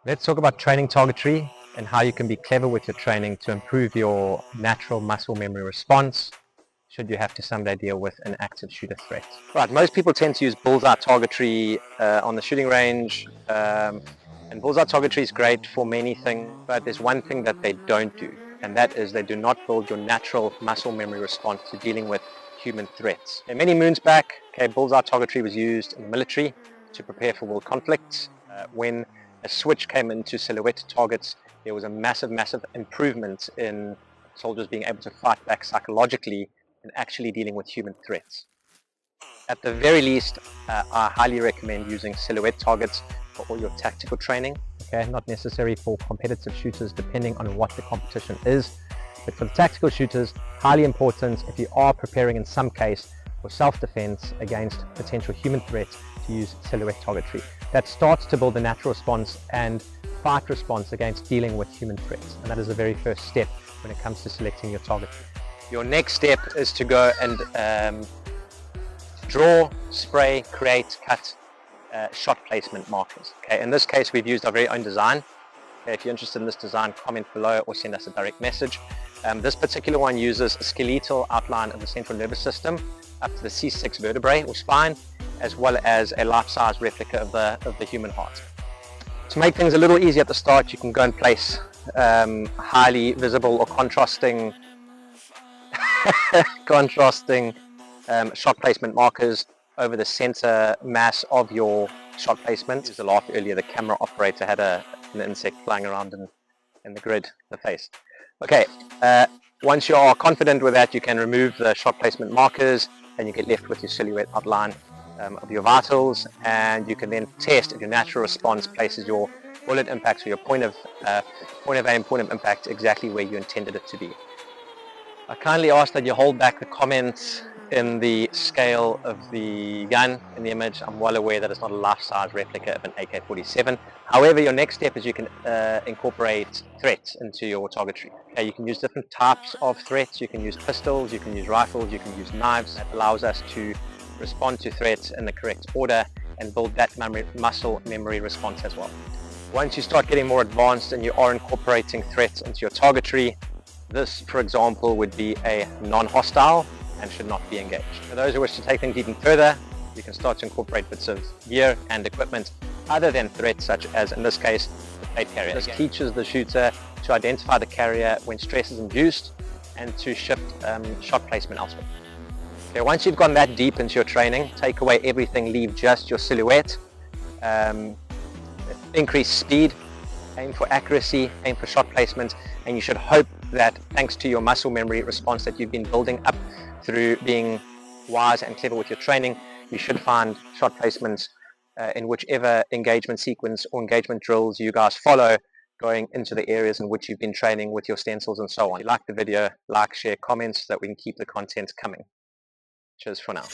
Let's talk about training targetry and how you can be clever with your training to improve your natural muscle memory response should you have to someday deal with an active shooter threat. Right, most people tend to use bullseye targetry on the shooting range, and bullseye targetry is great for many things, but there's one thing that they don't do, and that is they do not build your natural muscle memory response to dealing with human threats. And many moons back, bullseye targetry was used in the military to prepare for world conflicts. When a switch came into silhouette targets, there was a massive improvement in soldiers being able to fight back psychologically and actually dealing with human threats. At the very least, I highly recommend using silhouette targets for all your tactical training. Okay, not necessary for competitive shooters depending on what the competition is, but for the tactical shooters, highly important if you are preparing in some case for self-defense against potential human threats to use silhouette targetry. That starts to build a natural response and fight response against dealing with human threats, and that is the very first step when it comes to selecting your target. Your next step is to go and draw, spray, create, cut shot placement markers. Okay, in this case we've used our very own design. Okay, if you're interested in this design, comment below or send us a direct message. This particular one uses a skeletal outline of the central nervous system up to the C6 vertebrae or spine, as well as a life-size replica of the human heart. To make things a little easier at the start, you can go and place highly visible or contrasting shot placement markers over the center mass of your shot placement. There's a laugh earlier, the camera operator had an insect flying around in the grid, the face. Okay, once you are confident with that, you can remove the shot placement markers and you get left with your silhouette outline of your vitals, and you can then test if your natural response places your bullet impacts or your point of aim, point of impact exactly where you intended it to be. I kindly ask that you hold back the comments in the scale of the gun in the image. I'm well aware that it's not a life-size replica of an AK-47. However, your next step is you can incorporate threats into your targetry. Okay, you can use different types of threats. You can use pistols, you can use rifles, you can use knives. That allows us to respond to threats in the correct order and build that muscle memory response as well. Once you start getting more advanced and you are incorporating threats into your targetry, this, for example, would be a non-hostile and should not be engaged. For those who wish to take things even further, you can start to incorporate bits of gear and equipment other than threats, such as, in this case, the plate carrier. This teaches the shooter to identify the carrier when stress is induced and to shift shot placement elsewhere. Okay, once you've gone that deep into your training, take away everything, leave just your silhouette, increase speed, aim for accuracy, aim for shot placement, and you should hope that thanks to your muscle memory response that you've been building up through being wise and clever with your training, you should find shot placements in whichever engagement sequence or engagement drills you guys follow, going into the areas in which you've been training with your stencils and so on. If you like the video, like, share, comment so that we can keep the content coming. Cheers for now.